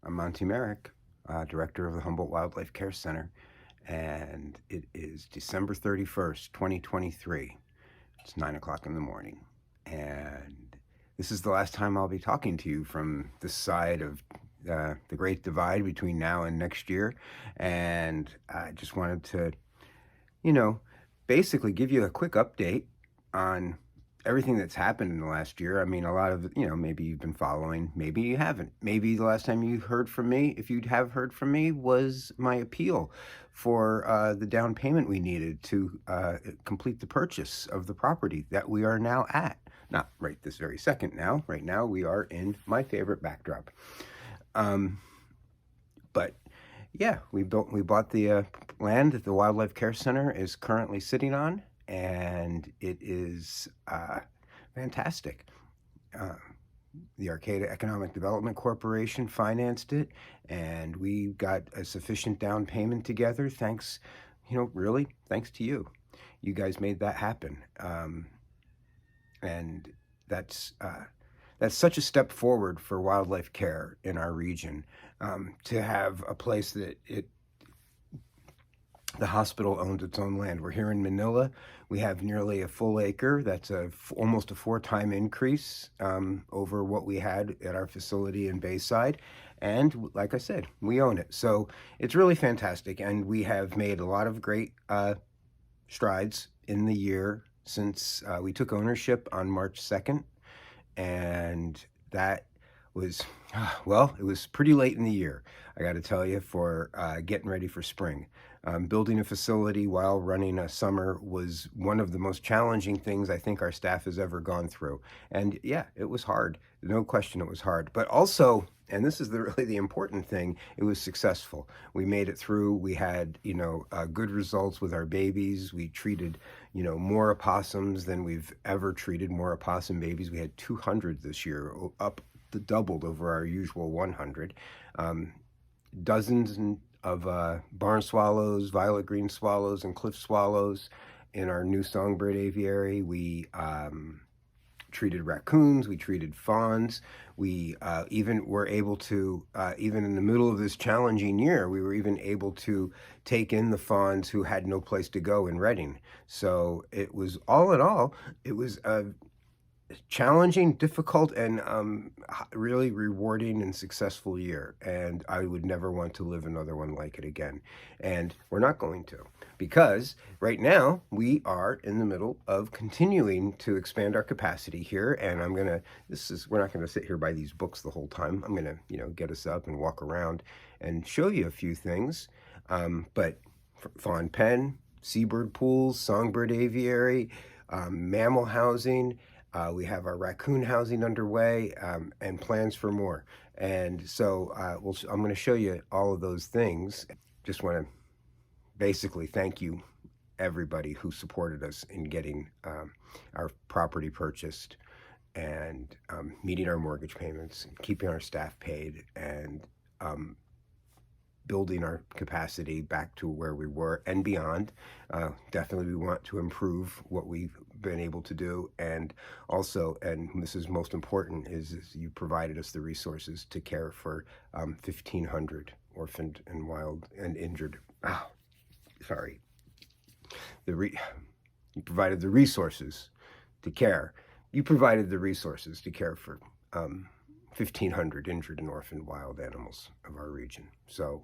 I'm Monty Merrick, director of the Humboldt Wildlife Care Center, and it is December 31st, 2023. It's 9 o'clock in the morning, and this is the last time I'll be talking to you from this side of the Great Divide between now and next year. And I just wanted to, you know, basically give you a quick update on everything that's happened in the last year. I mean, a lot of, maybe you've been following, maybe you haven't. Maybe the last time you heard from me, if you'd have heard from me, was my appeal for the down payment we needed to complete the purchase of the property that we are now at. Not right this very second now. Right now, we are in my favorite backdrop. But yeah, we bought the land that the Wildlife Care Center is currently sitting on, and it is fantastic. The Arcata Economic Development Corporation financed it, and we got a sufficient down payment together. Thanks, really, thanks to you. You guys made that happen, and that's such a step forward for wildlife care in our region, to have a place that the hospital owns its own land. We're here in Manila. We have nearly a full acre. That's almost a 4-time increase over what we had at our facility in Bayside. And like I said, we own it. So it's really fantastic. And we have made a lot of great strides in the year since we took ownership on March 2nd. And that was, well, it was pretty late in the year, I got to tell you, for getting ready for spring. Building a facility while running a summer was one of the most challenging things I think our staff has ever gone through. And yeah, it was hard. No question it was hard. But also, and this is really the important thing, it was successful. We made it through. We had, good results with our babies. We treated, more opossums than we've ever treated, more opossum babies. We had 200 this year, doubled over our usual 100. Dozens of barn swallows, violet green swallows, and cliff swallows in our new songbird aviary. We treated raccoons, we treated fawns. We even were able to, even in the middle of this challenging year, we were even able to take in the fawns who had no place to go in Redding. So it was, all in all, it was a challenging, difficult, and really rewarding and successful year. And I would never want to live another one like it again. And we're not going to, because right now we are in the middle of continuing to expand our capacity here. And we're not going to sit here by these books the whole time. I'm going to, get us up and walk around and show you a few things. But fawn pen, seabird pools, songbird aviary, mammal housing. We have our raccoon housing underway, and plans for more. And so I'm going to show you all of those things. Just want to basically thank you, everybody who supported us in getting our property purchased, and meeting our mortgage payments, and keeping our staff paid, and building our capacity back to where we were and beyond. Definitely we want to improve what we've been able to do. And also, and this is most important, is you provided us the resources to care for 1,500 orphaned and wild and injured. You provided the resources to care. You provided the resources to care for 1,500 injured and orphaned wild animals of our region. So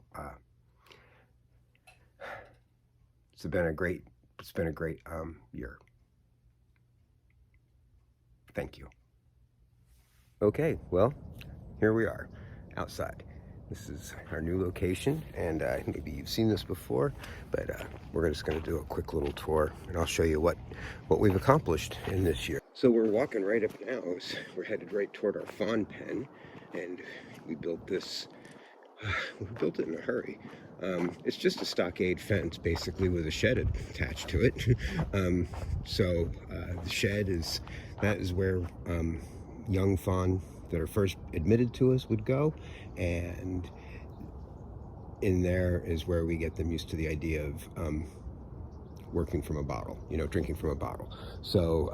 it's been a great year. Thank you. Okay, well, here we are outside. This is our new location, and maybe you've seen this before, but we're just going to do a quick little tour, and I'll show you what we've accomplished in this year. So we're walking right up now. We're headed right toward our fawn pen, and we built this. We built it in a hurry. It's just a stockade fence, basically, with a shed attached to it. So the shed is where young fawn that are first admitted to us would go, and in there is where we get them used to the idea of working from a bottle, drinking from a bottle. So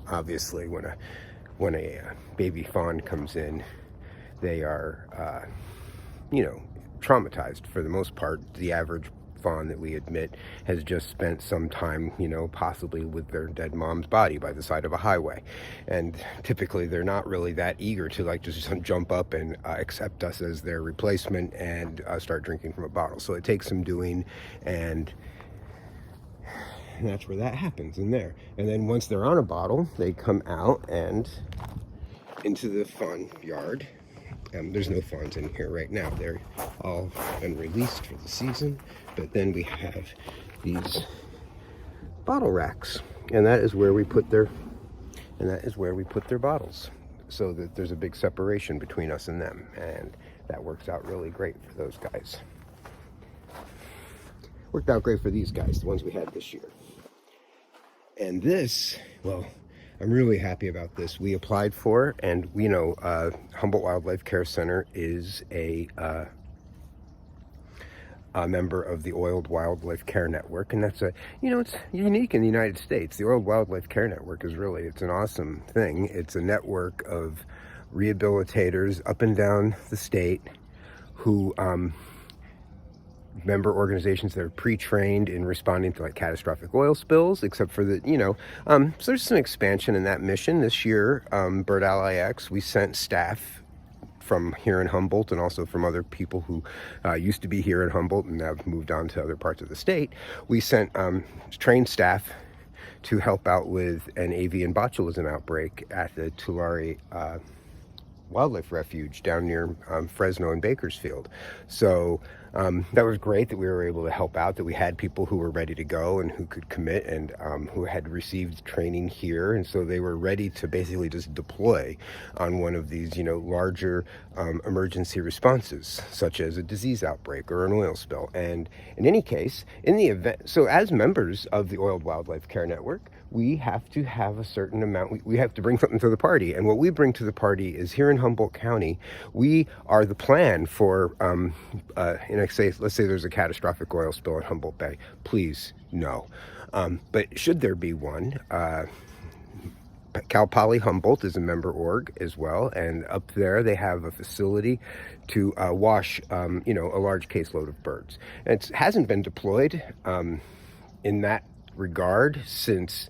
obviously when a baby fawn comes in, they are, traumatized for the most part. The average fawn that we admit has just spent some time, possibly with their dead mom's body by the side of a highway. And typically they're not really that eager to like just jump up and accept us as their replacement and start drinking from a bottle. So it takes some doing, and that's where that happens in there. And then once they're on a bottle, they come out and into the fawn yard. There's no fawns in here right now. They're all been released for the season. But then we have these bottle racks, and that is where we put their bottles, so that there's a big separation between us and them, and that works out really great for those guys. Worked out great for these guys, the ones we had this year. And this, well, I'm really happy about this. We applied for, and we know Humboldt Wildlife Care Center is a member of the Oiled Wildlife Care Network, and that's it's unique in the United States. The Oiled Wildlife Care Network it's an awesome thing. It's a network of rehabilitators up and down the state who member organizations that are pre-trained in responding to like catastrophic oil spills, except for the, so there's some expansion in that mission. This year, Bird Ally X, we sent staff from here in Humboldt and also from other people who used to be here in Humboldt and have moved on to other parts of the state. We sent trained staff to help out with an avian botulism outbreak at the Tulare Wildlife Refuge down near Fresno and Bakersfield. So that was great that we were able to help out, that we had people who were ready to go and who could commit, and who had received training here, and so they were ready to basically just deploy on one of these larger emergency responses, such as a disease outbreak or an oil spill. And in any case, in the event, so as members of the Oiled Wildlife Care Network, we have to have a certain amount, we have to bring something to the party. And what we bring to the party is, here in Humboldt County, we are the plan for, let's say there's a catastrophic oil spill in Humboldt Bay. Please, no. But should there be one, Cal Poly Humboldt is a member org as well, and up there they have a facility to wash, a large caseload of birds. And it hasn't been deployed in that regard since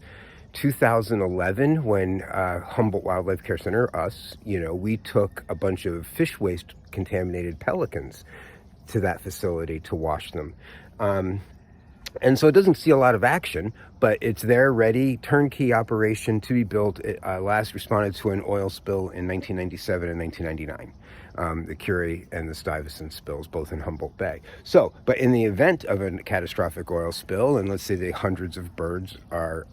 2011, when Humboldt Wildlife Care Center, we took a bunch of fish waste contaminated pelicans to that facility to wash them. And so it doesn't see a lot of action, but it's there, ready, turnkey operation to be built. It last responded to an oil spill in 1997 and 1999, the Curie and the Stuyvesant spills, both in Humboldt Bay. So, but in the event of a catastrophic oil spill, and let's say the hundreds of birds are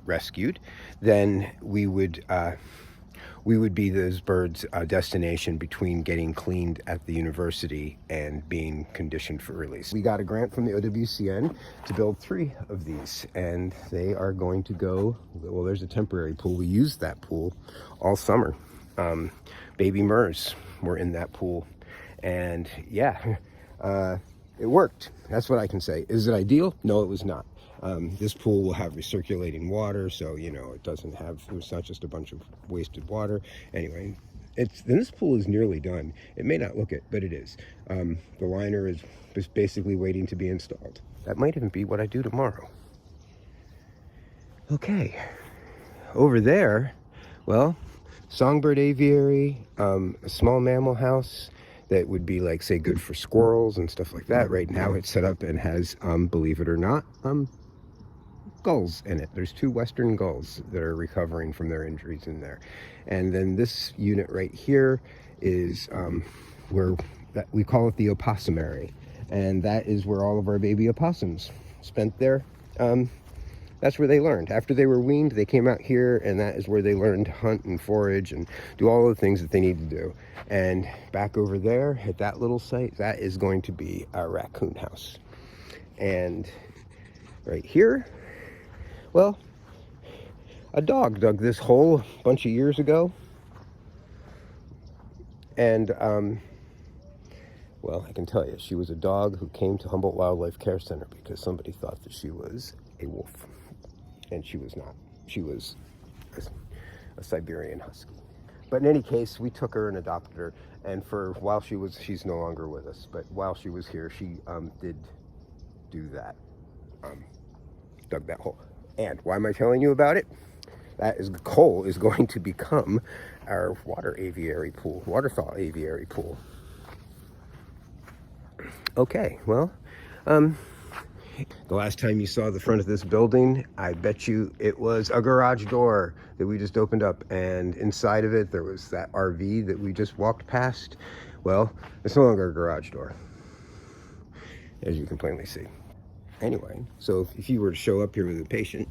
rescued, then we would be those birds' destination between getting cleaned at the university and being conditioned for release. We got a grant from the OWCN to build 3 of these, and they are going to go, well, there's a temporary pool. We used that pool all summer. Baby murs were in that pool, and yeah, it worked. That's what I can say. Is it ideal? No, it was not. This pool will have recirculating water, so it's not just a bunch of wasted water. Anyway, this pool is nearly done. It may not look it, but it is. The liner is just basically waiting to be installed. That might even be what I do tomorrow. Okay, over there, well, songbird aviary, a small mammal house that would be like, say, good for squirrels and stuff like that. Right now it's set up and has, believe it or not, gulls in it. There's 2 western gulls that are recovering from their injuries in there. And then this unit right here is where we call it the opossumary, and that is where all of our baby opossums spent their that's where they learned. After they were weaned, they came out here, and that is where they learned to hunt and forage and do all the things that they need to do. And back over there at that little site, that is going to be a raccoon house. And right here, well, a dog dug this hole a bunch of years ago. And, well, I can tell you, she was a dog who came to Humboldt Wildlife Care Center because somebody thought that she was a wolf. And she was not. She was a Siberian Husky. But in any case, we took her and adopted her. And while she's no longer with us, but while she was here, she did do that. Dug that hole. And why am I telling you about it? Coal is going to become our water thaw aviary pool. Okay, well, the last time you saw the front of this building, I bet you it was a garage door that we just opened up, and inside of it there was that RV that we just walked past. Well, it's no longer a garage door, as you can plainly see. Anyway, so if you were to show up here with a patient,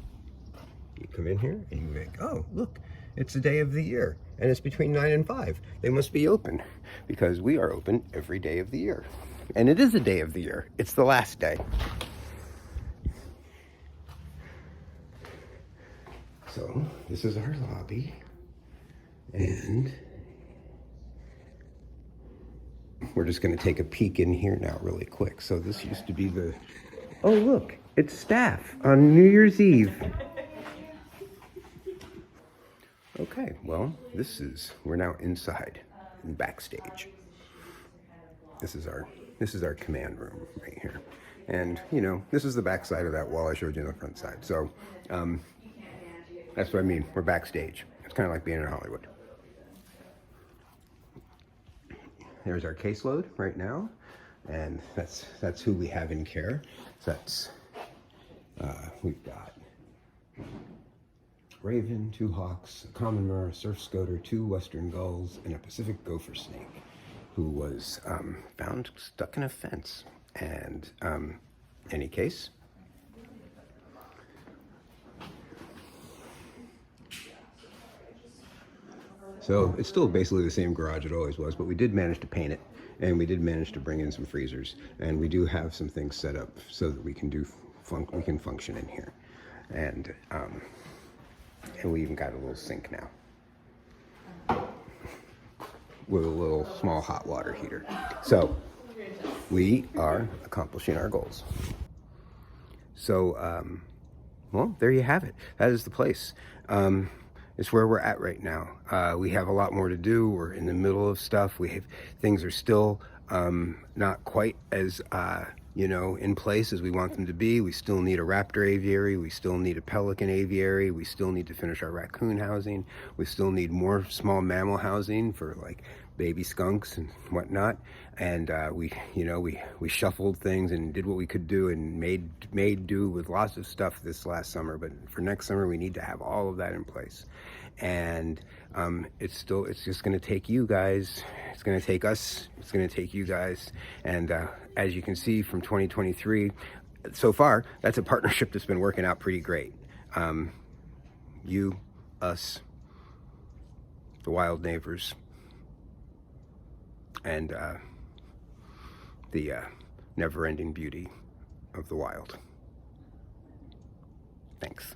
you come in here and you think, oh, look, it's the day of the year, and it's between 9 and 5. They must be open, because we are open every day of the year. And it is a day of the year. It's the last day. So this is our lobby, and we're just going to take a peek in here now really quick. So this used to be oh look, it's staff on New Year's Eve. Okay, well, we're now inside, backstage. This is our command room right here. And, this is the back side of that wall I showed you on the front side. So, that's what I mean. We're backstage. It's kind of like being in Hollywood. There's our caseload right now. And that's who we have in care. So we've got raven, 2 hawks, a common murre, a surf scoter, 2 western gulls, and a Pacific gopher snake, who was found stuck in a fence. And any case, so it's still basically the same garage it always was, but we did manage to paint it, and we did manage to bring in some freezers, and we do have some things set up so that we can function in here, and we even got a little sink now with a little small hot water heater. So we are accomplishing our goals. So, well, there you have it. That is the place. It's where we're at right now. We have a lot more to do. We're in the middle of stuff. Things are still not quite as in place as we want them to be. We still need a raptor aviary. We still need a pelican aviary. We still need to finish our raccoon housing. We still need more small mammal housing for like baby skunks and whatnot. And we shuffled things and did what we could do and made do with lots of stuff this last summer. But for next summer, we need to have all of that in place. And it's just going to take you guys. It's going to take us. It's going to take you guys. And as you can see from 2023, so far, that's a partnership that's been working out pretty great. You, us, the wild neighbors, and the never-ending beauty of the wild. Thanks.